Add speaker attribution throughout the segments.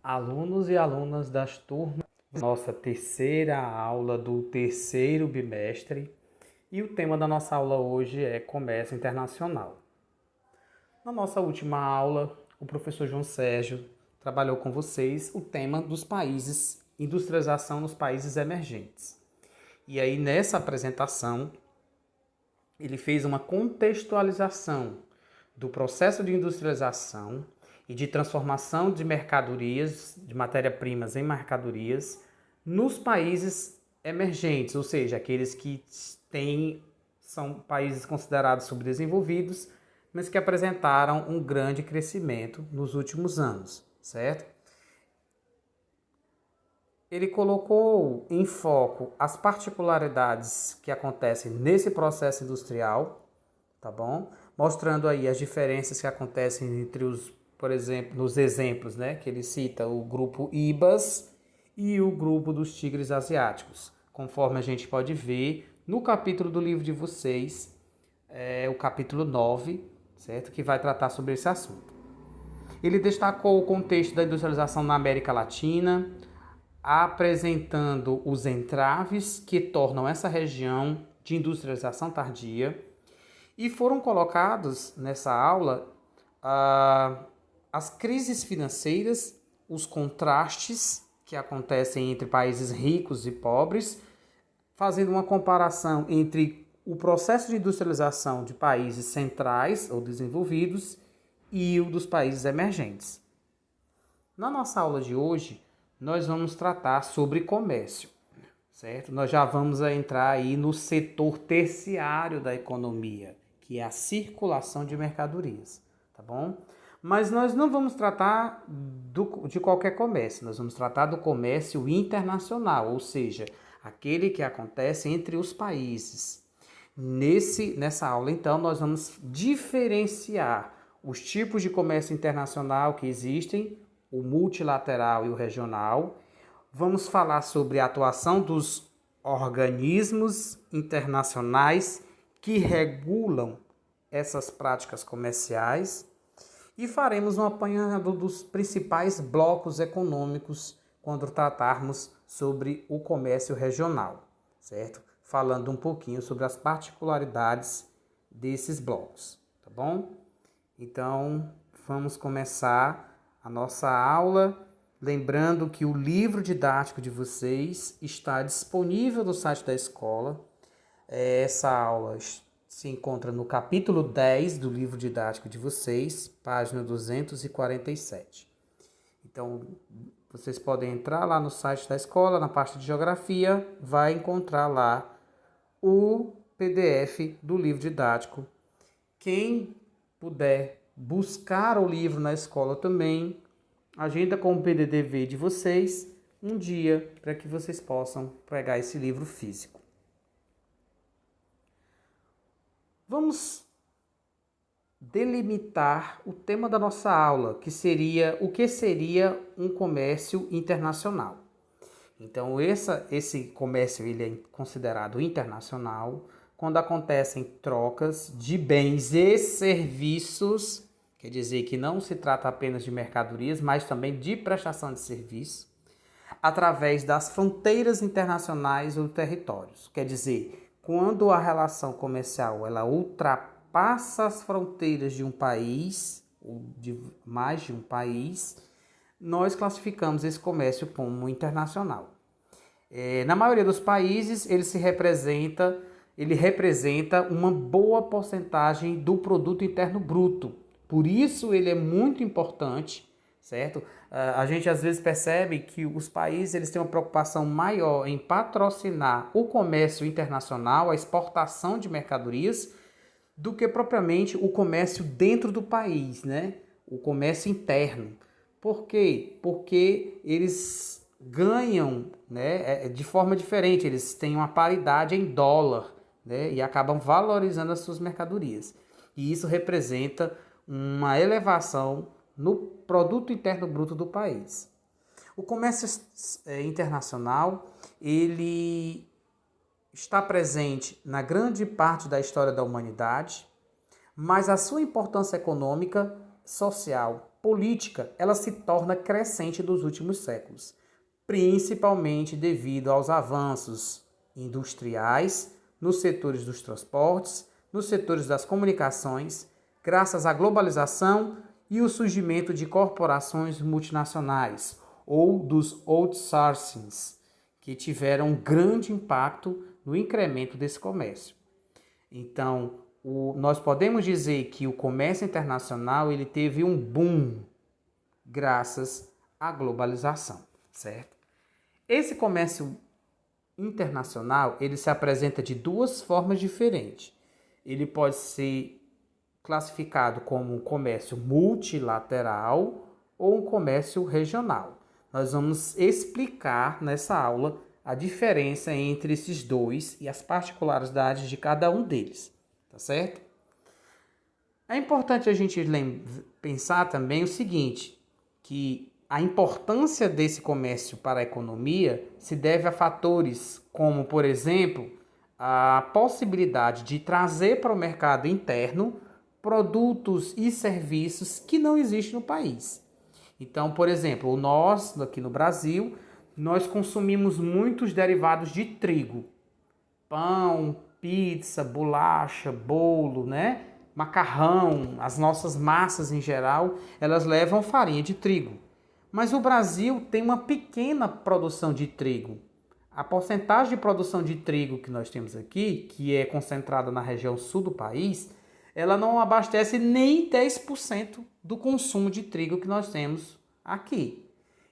Speaker 1: Alunos e alunas das turmas, nossa terceira aula do terceiro bimestre, e o tema da nossa aula hoje é comércio internacional. Na nossa última aula, o professor João Sérgio trabalhou com vocês o tema dos países, industrialização nos países emergentes. E aí nessa apresentação, ele fez uma contextualização do processo de industrialização e de transformação de mercadorias, de matéria-primas em mercadorias, nos países emergentes, ou seja, aqueles que são países considerados subdesenvolvidos, mas que apresentaram um grande crescimento nos últimos anos, certo? Ele colocou em foco as particularidades que acontecem nesse processo industrial, tá bom? Mostrando aí as diferenças que acontecem entre por exemplo, nos exemplos, né, que ele cita o grupo IBAS e o grupo dos tigres asiáticos. Conforme a gente pode ver no capítulo do livro de vocês, o capítulo 9, certo? Que vai tratar sobre esse assunto. Ele destacou o contexto da industrialização na América Latina, apresentando os entraves que tornam essa região de industrialização tardia, e foram colocados nessa aula as crises financeiras, os contrastes que acontecem entre países ricos e pobres, fazendo uma comparação entre o processo de industrialização de países centrais ou desenvolvidos e o dos países emergentes. Na nossa aula de hoje, nós vamos tratar sobre comércio, certo? Nós já vamos entrar aí no setor terciário da economia, que é a circulação de mercadorias, tá bom? Mas nós não vamos tratar de qualquer comércio, nós vamos tratar do comércio internacional, ou seja, aquele que acontece entre os países. Nessa aula, então, nós vamos diferenciar os tipos de comércio internacional que existem, o multilateral e o regional. Vamos falar sobre a atuação dos organismos internacionais que regulam essas práticas comerciais e faremos um apanhado dos principais blocos econômicos quando tratarmos sobre o comércio regional, certo? Falando um pouquinho sobre as particularidades desses blocos, tá bom? Então, vamos começar a nossa aula, lembrando que o livro didático de vocês está disponível no site da escola. Essa aula se encontra no capítulo 10 do livro didático de vocês, página 247. Então, vocês podem entrar lá no site da escola, na parte de geografia, vai encontrar lá o PDF do livro didático. Quem puder buscar o livro na escola também, agenda com o PDDV de vocês um dia para que vocês possam pegar esse livro físico. Vamos delimitar o tema da nossa aula, que seria o que seria um comércio internacional. Então, esse comércio ele é considerado internacional quando acontecem trocas de bens e serviços, quer dizer que não se trata apenas de mercadorias, mas também de prestação de serviço, através das fronteiras internacionais ou territórios. Quer dizer, quando a relação comercial ela ultrapassa as fronteiras de um país, ou de mais de um país, nós classificamos esse comércio como internacional. Na maioria dos países, ele representa uma boa porcentagem do produto interno bruto. Por isso, ele é muito importante, certo? A gente às vezes percebe que os países eles têm uma preocupação maior em patrocinar o comércio internacional, a exportação de mercadorias, do que propriamente o comércio dentro do país, né? O comércio interno. Por quê? Porque eles ganham, né, de forma diferente, eles têm uma paridade em dólar, né, e acabam valorizando as suas mercadorias. E isso representa uma elevação no produto interno bruto do país. O comércio internacional, ele está presente na grande parte da história da humanidade, mas a sua importância econômica social, política, ela se torna crescente nos últimos séculos, principalmente devido aos avanços industriais nos setores dos transportes, nos setores das comunicações, graças à globalização e o surgimento de corporações multinacionais ou dos outsourcings, que tiveram um grande impacto no incremento desse comércio. Então, nós podemos dizer que o comércio internacional ele teve um boom graças à globalização, certo? Esse comércio internacional ele se apresenta de duas formas diferentes. Ele pode ser classificado como um comércio multilateral ou um comércio regional. Nós vamos explicar nessa aula a diferença entre esses dois e as particularidades de cada um deles, tá certo? É importante a gente pensar também o seguinte, que a importância desse comércio para a economia se deve a fatores como, por exemplo, a possibilidade de trazer para o mercado interno produtos e serviços que não existem no país. Então, por exemplo, nós aqui no Brasil, nós consumimos muitos derivados de trigo. Pão, pizza, bolacha, bolo, né? Macarrão, as nossas massas em geral, elas levam farinha de trigo. Mas o Brasil tem uma pequena produção de trigo. A porcentagem de produção de trigo que nós temos aqui, que é concentrada na região sul do país, ela não abastece nem 10% do consumo de trigo que nós temos aqui.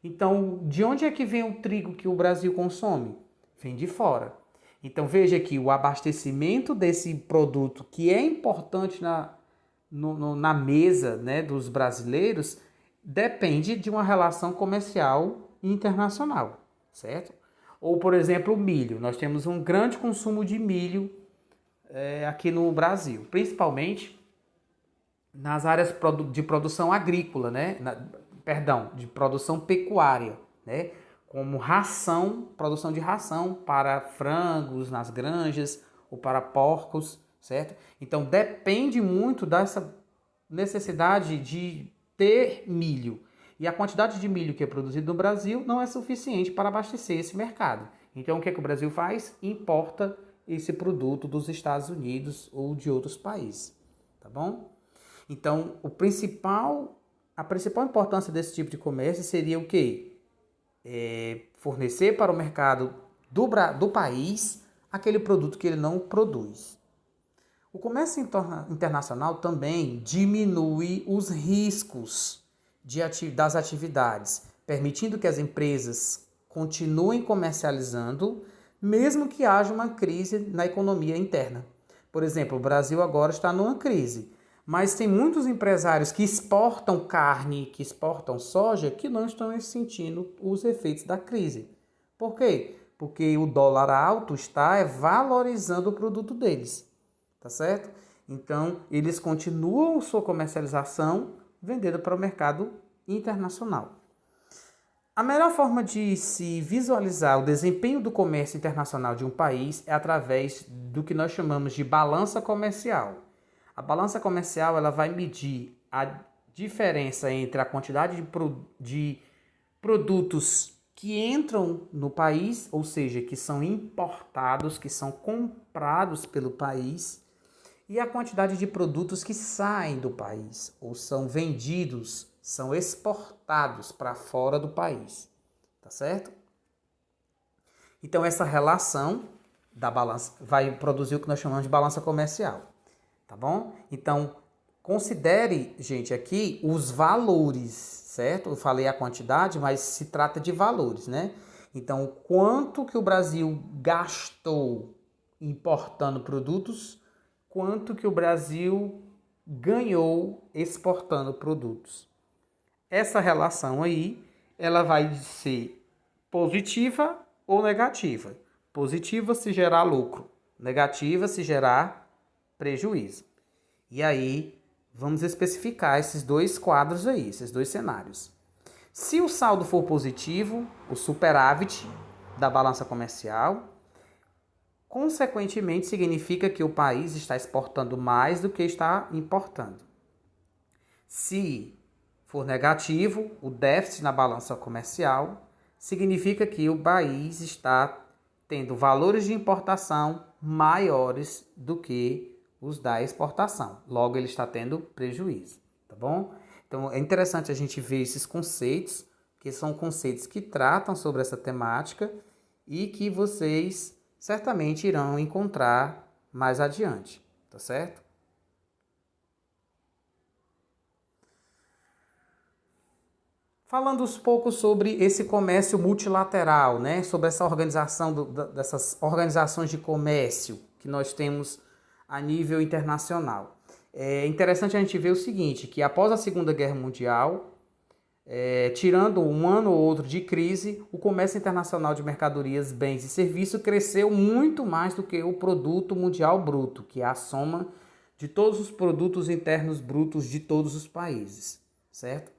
Speaker 1: Então, de onde é que vem o trigo que o Brasil consome? Vem de fora. Então, veja que o abastecimento desse produto, que é importante na mesa, né, dos brasileiros, depende de uma relação comercial internacional, certo? Ou, por exemplo, o milho. Nós temos um grande consumo de milho aqui no Brasil, principalmente nas áreas de produção agrícola, né? De produção pecuária, né? Como ração, produção de ração para frangos nas granjas ou para porcos, certo? Então depende muito dessa necessidade de ter milho. E a quantidade de milho que é produzido no Brasil não é suficiente para abastecer esse mercado. Então o que é que o Brasil faz? Importa esse produto dos Estados Unidos ou de outros países, tá bom? Então a principal importância desse tipo de comércio seria o quê? Fornecer para o mercado do país aquele produto que ele não produz. O comércio internacional também diminui os riscos das atividades, permitindo que as empresas continuem comercializando, mesmo que haja uma crise na economia interna. Por exemplo, o Brasil agora está numa crise, mas tem muitos empresários que exportam carne, que exportam soja, que não estão sentindo os efeitos da crise. Por quê? Porque o dólar alto está valorizando o produto deles, tá certo? Então, eles continuam sua comercialização vendendo para o mercado internacional. A melhor forma de se visualizar o desempenho do comércio internacional de um país é através do que nós chamamos de balança comercial. A balança comercial ela vai medir a diferença entre a quantidade de produtos que entram no país, ou seja, que são importados, que são comprados pelo país, e a quantidade de produtos que saem do país, ou são vendidos, são exportados para fora do país, tá certo? Então essa relação da balança vai produzir o que nós chamamos de balança comercial, tá bom? Então considere, gente, aqui os valores, certo? Eu falei a quantidade, mas se trata de valores, né? Então, quanto que o Brasil gastou importando produtos, quanto que o Brasil ganhou exportando produtos. Essa relação aí, ela vai ser positiva ou negativa. Positiva se gerar lucro, negativa se gerar prejuízo. E aí, vamos especificar esses dois quadros aí, esses dois cenários. Se o saldo for positivo, o superávit da balança comercial, consequentemente significa que o país está exportando mais do que está importando. Se for negativo, o déficit na balança comercial, significa que o país está tendo valores de importação maiores do que os da exportação. Logo, ele está tendo prejuízo, tá bom? Então, é interessante a gente ver esses conceitos, que são conceitos que tratam sobre essa temática e que vocês certamente irão encontrar mais adiante, tá certo? Falando um pouco sobre esse comércio multilateral, né? Sobre essa organização dessas organizações de comércio que nós temos a nível internacional. É interessante a gente ver o seguinte, que após a Segunda Guerra Mundial, tirando um ano ou outro de crise, o comércio internacional de mercadorias, bens e serviços cresceu muito mais do que o produto mundial bruto, que é a soma de todos os produtos internos brutos de todos os países, certo?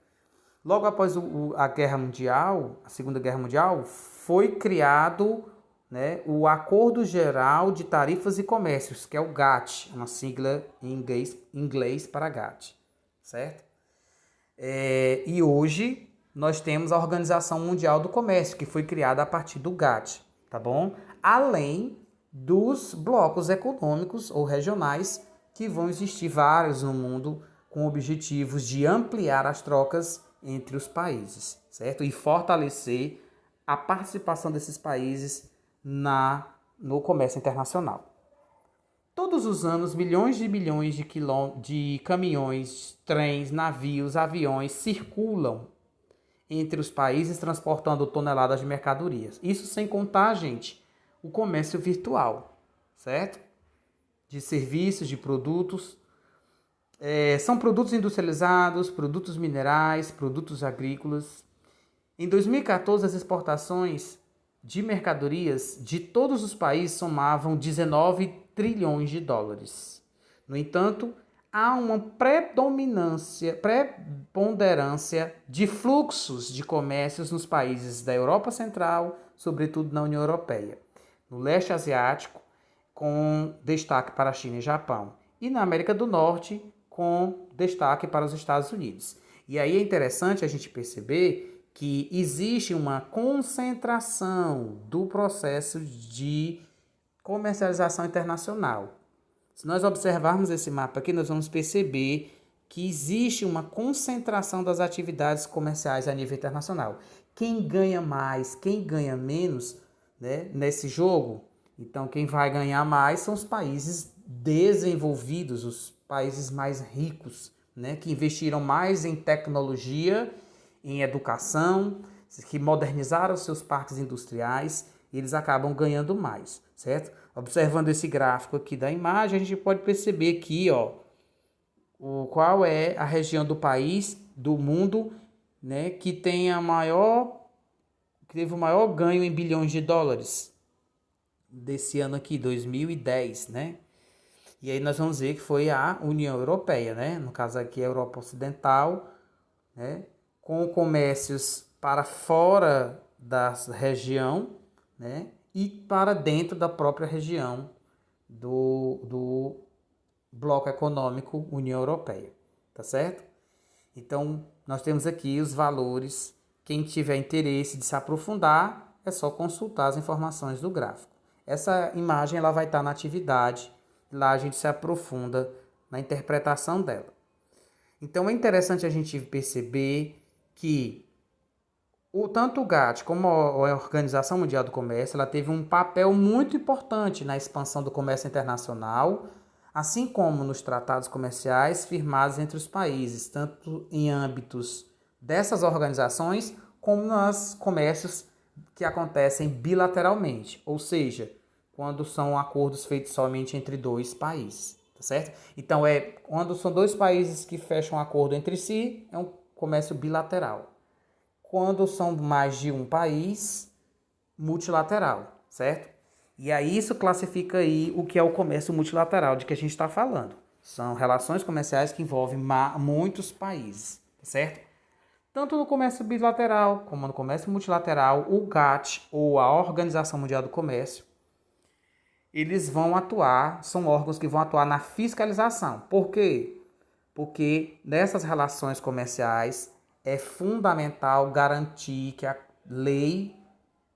Speaker 1: Logo após a Guerra Mundial, a Segunda Guerra Mundial, foi criado, né, o Acordo Geral de Tarifas e Comércios, que é o GATT, uma sigla em inglês para GATT, certo? E hoje nós temos a Organização Mundial do Comércio, que foi criada a partir do GATT, tá bom? Além dos blocos econômicos ou regionais, que vão existir vários no mundo, com objetivos de ampliar as trocas entre os países, certo? E fortalecer a participação desses países no comércio internacional. Todos os anos, milhões de bilhões de caminhões, trens, navios, aviões circulam entre os países transportando toneladas de mercadorias. Isso sem contar, gente, o comércio virtual, certo? De serviços, de produtos. São produtos industrializados, produtos minerais, produtos agrícolas. Em 2014, as exportações de mercadorias de todos os países somavam 19 trilhões de dólares. No entanto, há uma preponderância de fluxos de comércios nos países da Europa Central, sobretudo na União Europeia, no leste asiático, com destaque para a China e Japão, e na América do Norte, com destaque para os Estados Unidos. E aí é interessante a gente perceber que existe uma concentração do processo de comercialização internacional. Se nós observarmos esse mapa aqui, nós vamos perceber que existe uma concentração das atividades comerciais a nível internacional. Quem ganha mais, quem ganha menos, né, nesse jogo? Então, quem vai ganhar mais são os países desenvolvidos, os países mais ricos, né, que investiram mais em tecnologia, em educação, que modernizaram seus parques industriais, eles acabam ganhando mais, certo? Observando esse gráfico aqui da imagem, a gente pode perceber aqui, ó, qual é a região do país, do mundo, né, que teve o maior ganho em bilhões de dólares desse ano aqui, 2010, né? E aí nós vamos ver que foi a União Europeia, né? No caso aqui, a Europa Ocidental, né? Com comércios para fora da região, né? E para dentro da própria região do bloco econômico União Europeia, tá certo? Então, nós temos aqui os valores. Quem tiver interesse de se aprofundar, é só consultar as informações do gráfico. Essa imagem ela vai estar na atividade, lá a gente se aprofunda na interpretação dela. Então, é interessante a gente perceber que tanto o GATT como a Organização Mundial do Comércio, ela teve um papel muito importante na expansão do comércio internacional, assim como nos tratados comerciais firmados entre os países, tanto em âmbitos dessas organizações, como nos comércios que acontecem bilateralmente, ou seja, quando são acordos feitos somente entre dois países, tá certo? Então, quando são dois países que fecham um acordo entre si, é um comércio bilateral. Quando são mais de um país, multilateral, certo? E aí isso classifica aí o que é o comércio multilateral de que a gente está falando. São relações comerciais que envolvem muitos países, certo? Tanto no comércio bilateral como no comércio multilateral, o GATT, ou a Organização Mundial do Comércio, eles vão atuar, são órgãos que vão atuar na fiscalização. Por quê? porque nessas relações comerciais é fundamental garantir que a lei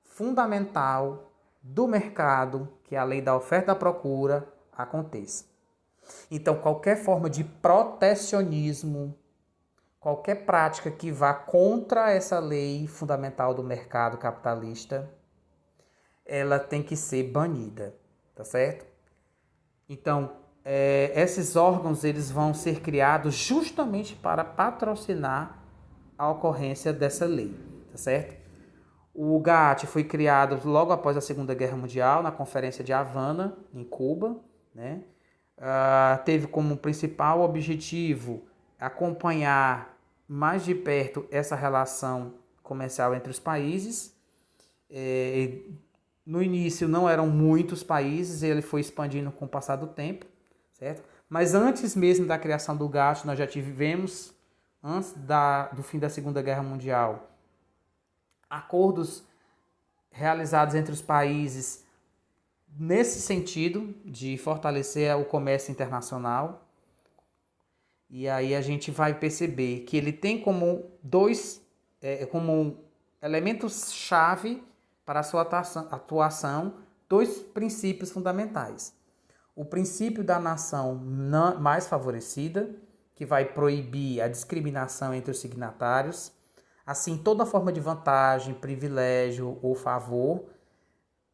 Speaker 1: fundamental do mercado, que é a lei da oferta e da procura, aconteça. Então, qualquer forma de protecionismo, qualquer prática que vá contra essa lei fundamental do mercado capitalista, ela tem que ser banida, tá certo? Então, esses órgãos eles vão ser criados justamente para patrocinar a ocorrência dessa lei, tá certo? O GATT foi criado logo após a Segunda Guerra Mundial, na Conferência de Havana, em Cuba, né? Teve como principal objetivo acompanhar mais de perto essa relação comercial entre os países. No início não eram muitos países, ele foi expandindo com o passar do tempo, certo? Mas antes mesmo da criação do GATT, nós já tivemos, antes do fim da Segunda Guerra Mundial, acordos realizados entre os países nesse sentido de fortalecer o comércio internacional. E aí a gente vai perceber que ele tem como como elementos-chave para a sua atuação dois princípios fundamentais. O princípio da nação mais favorecida, que vai proibir a discriminação entre os signatários. Assim, toda forma de vantagem, privilégio ou favor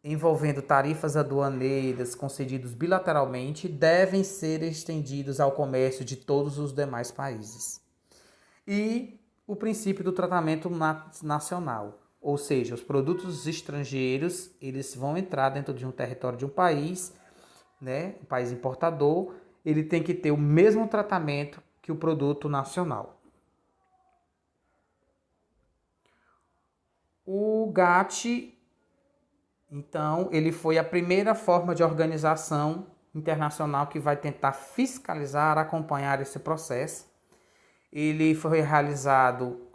Speaker 1: envolvendo tarifas aduaneiras concedidos bilateralmente devem ser estendidos ao comércio de todos os demais países. E o princípio do tratamento nacional, ou seja, os produtos estrangeiros eles vão entrar dentro de um território de um país, né, um país importador, ele tem que ter o mesmo tratamento que o produto nacional. O GATT, então, ele foi a primeira forma de organização internacional que vai tentar fiscalizar, acompanhar esse processo. Ele foi realizado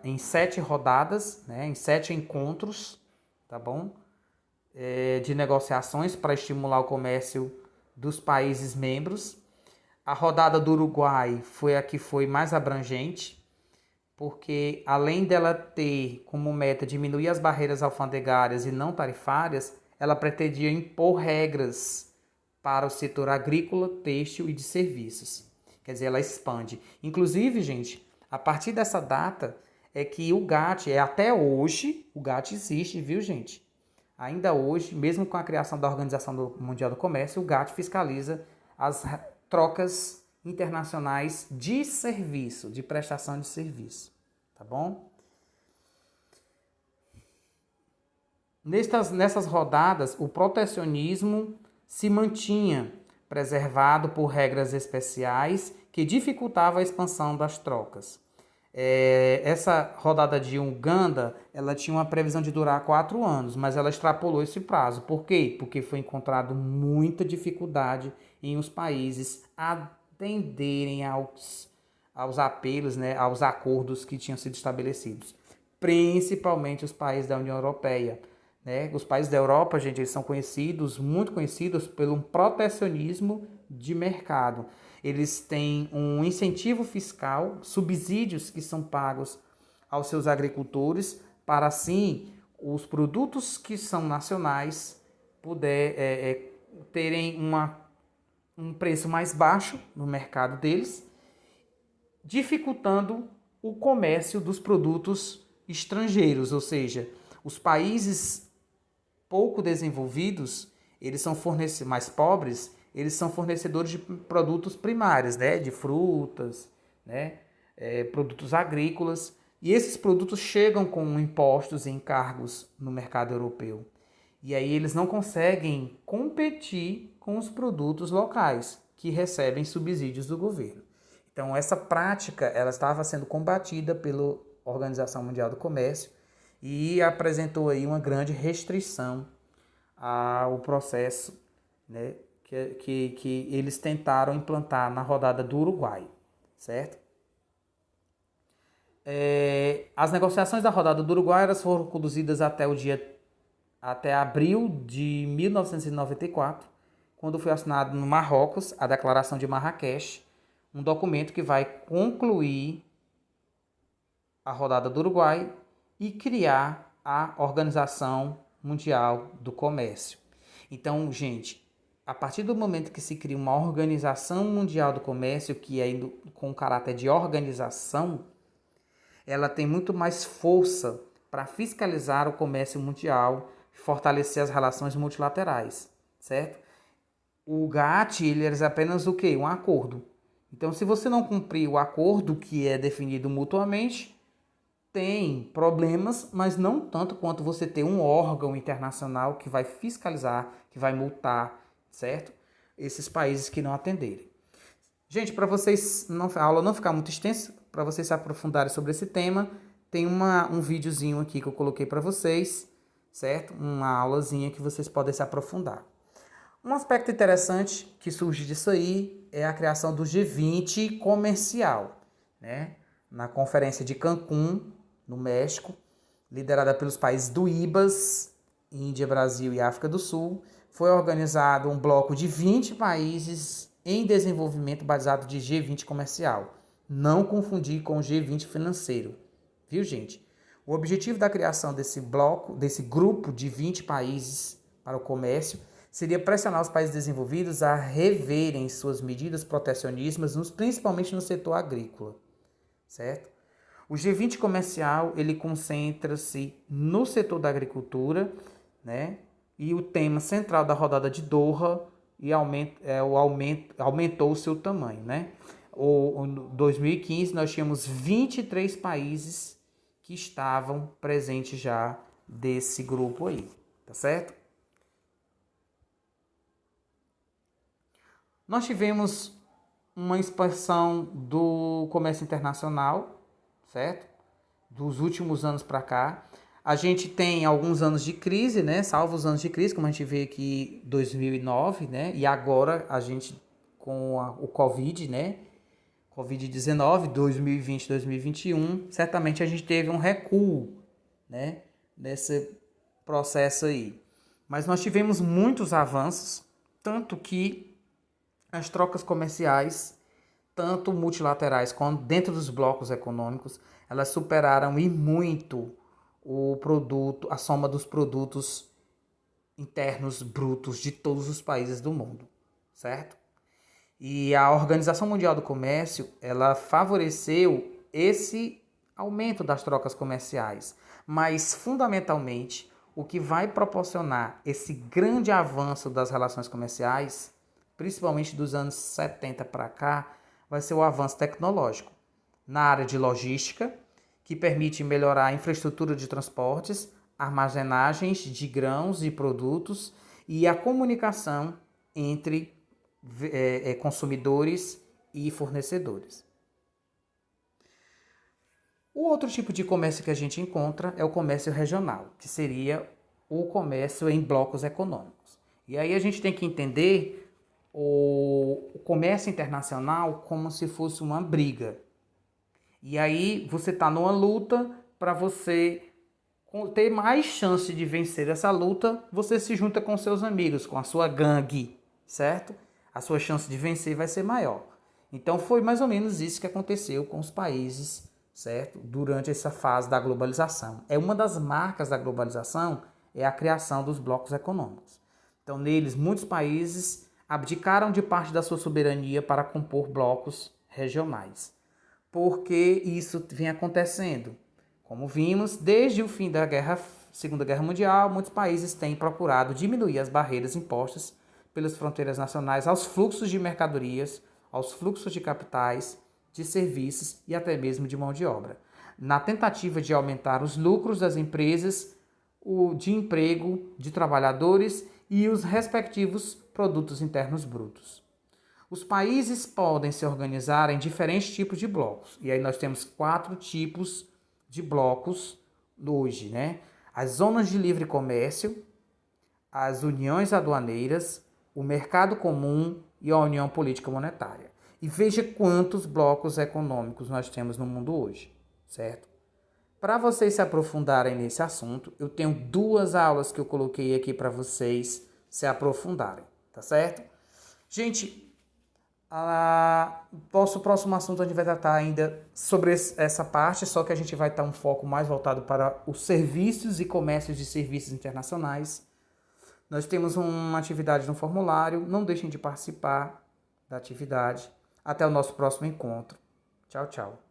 Speaker 1: em 7 rodadas, né, em 7 encontros, tá bom? De negociações para estimular o comércio dos países membros. A rodada do Uruguai foi a que foi mais abrangente, porque além dela ter como meta diminuir as barreiras alfandegárias e não tarifárias, ela pretendia impor regras para o setor agrícola, têxtil e de serviços. Quer dizer, ela expande. Inclusive, gente, a partir dessa data é que o GATT, até hoje, o GATT existe, viu, gente? Ainda hoje, mesmo com a criação da Organização Mundial do Comércio, o GATT fiscaliza as trocas internacionais de serviço, de prestação de serviço, tá bom? Nessas rodadas, o protecionismo se mantinha preservado por regras especiais que dificultavam a expansão das trocas. Essa rodada de Uganda, ela tinha uma previsão de durar 4 anos, mas ela extrapolou esse prazo. Por quê? Porque foi encontrado muita dificuldade em os países atenderem aos apelos, né, aos acordos que tinham sido estabelecidos, principalmente os países da União Europeia. Né? Os países da Europa, gente, eles são muito conhecidos pelo protecionismo de mercado. Eles têm um incentivo fiscal, subsídios que são pagos aos seus agricultores, para assim os produtos que são nacionais terem um preço mais baixo no mercado deles, dificultando o comércio dos produtos estrangeiros, ou seja, os países pouco desenvolvidos, eles são mais pobres, eles são fornecedores de produtos primários, né, de frutas, né, produtos agrícolas, e esses produtos chegam com impostos e encargos no mercado europeu. E aí eles não conseguem competir com os produtos locais, que recebem subsídios do governo. Então essa prática ela estava sendo combatida pela Organização Mundial do Comércio e apresentou aí uma grande restrição ao processo, né, que eles tentaram implantar na rodada do Uruguai, certo? As negociações da rodada do Uruguai elas foram conduzidas até abril de 1994, quando foi assinado no Marrocos a Declaração de Marrakech, um documento que vai concluir a rodada do Uruguai e criar a Organização Mundial do Comércio. Então, gente, a partir do momento que se cria uma Organização Mundial do Comércio, que é com caráter de organização, ela tem muito mais força para fiscalizar o comércio mundial, fortalecer as relações multilaterais, certo? O GATT, ele é apenas o quê? Um acordo. Então, se você não cumprir o acordo que é definido mutuamente, tem problemas, mas não tanto quanto você ter um órgão internacional que vai fiscalizar, que vai multar, certo? Esses países que não atenderem. Gente, para vocês, a aula não ficar muito extensa, para vocês se aprofundarem sobre esse tema, tem um videozinho aqui que eu coloquei para vocês, certo? Uma aulazinha que vocês podem se aprofundar. Um aspecto interessante que surge disso aí é a criação do G20 comercial, né? Na conferência de Cancún, no México, liderada pelos países do IBAS, Índia, Brasil e África do Sul, foi organizado um bloco de 20 países em desenvolvimento baseado de G20 comercial. Não confundir com o G20 financeiro. Viu, gente? O objetivo da criação desse bloco, desse grupo de 20 países para o comércio, seria pressionar os países desenvolvidos a reverem suas medidas protecionistas, principalmente no setor agrícola, certo? O G20 comercial, ele concentra-se no setor da agricultura, né? E o tema central da rodada de Doha aumentou o seu tamanho, né? Em 2015, nós tínhamos 23 países que estavam presentes já desse grupo aí, tá certo? Nós tivemos uma expansão do comércio internacional, certo? Dos últimos anos para cá. A gente tem alguns anos de crise, né? Salvo os anos de crise, como a gente vê aqui 2009, né? E agora a gente com o Covid, né? Covid-19, 2020, 2021, certamente a gente teve um recuo, né? Nesse processo aí. Mas nós tivemos muitos avanços, tanto que as trocas comerciais, tanto multilaterais quanto dentro dos blocos econômicos, elas superaram e muito a soma dos produtos internos brutos de todos os países do mundo, certo? E a Organização Mundial do Comércio, ela favoreceu esse aumento das trocas comerciais, mas fundamentalmente o que vai proporcionar esse grande avanço das relações comerciais, principalmente dos anos 70 para cá, vai ser o avanço tecnológico na área de logística, que permite melhorar a infraestrutura de transportes, armazenagens de grãos e produtos e a comunicação entre consumidores e fornecedores. O outro tipo de comércio que a gente encontra é o comércio regional, que seria o comércio em blocos econômicos. E aí a gente tem que entender o comércio internacional como se fosse uma briga. E aí você está numa luta, para você ter mais chance de vencer essa luta, você se junta com seus amigos, com a sua gangue, certo? A sua chance de vencer vai ser maior. Então foi mais ou menos isso que aconteceu com os países, certo? Durante essa fase da globalização. Uma das marcas da globalização é a criação dos blocos econômicos. Então neles muitos países abdicaram de parte da sua soberania para compor blocos regionais. Por que isso vem acontecendo? Como vimos, desde o fim da Segunda Guerra Mundial, muitos países têm procurado diminuir as barreiras impostas pelas fronteiras nacionais aos fluxos de mercadorias, aos fluxos de capitais, de serviços e até mesmo de mão de obra, na tentativa de aumentar os lucros das empresas, o de emprego de trabalhadores e os respectivos produtos internos brutos. Os países podem se organizar em diferentes tipos de blocos. E aí nós temos 4 tipos de blocos hoje, né? As zonas de livre comércio, as uniões aduaneiras, o mercado comum e a união política monetária. E veja quantos blocos econômicos nós temos no mundo hoje, certo? Para vocês se aprofundarem nesse assunto, eu tenho 2 aulas que eu coloquei aqui para vocês se aprofundarem, tá certo? Gente, Nosso próximo assunto a gente vai tratar ainda sobre essa parte, só que a gente vai estar um foco mais voltado para os serviços e comércios de serviços internacionais. Nós temos uma atividade no formulário, não deixem de participar da atividade. Até o nosso próximo encontro. Tchau, tchau.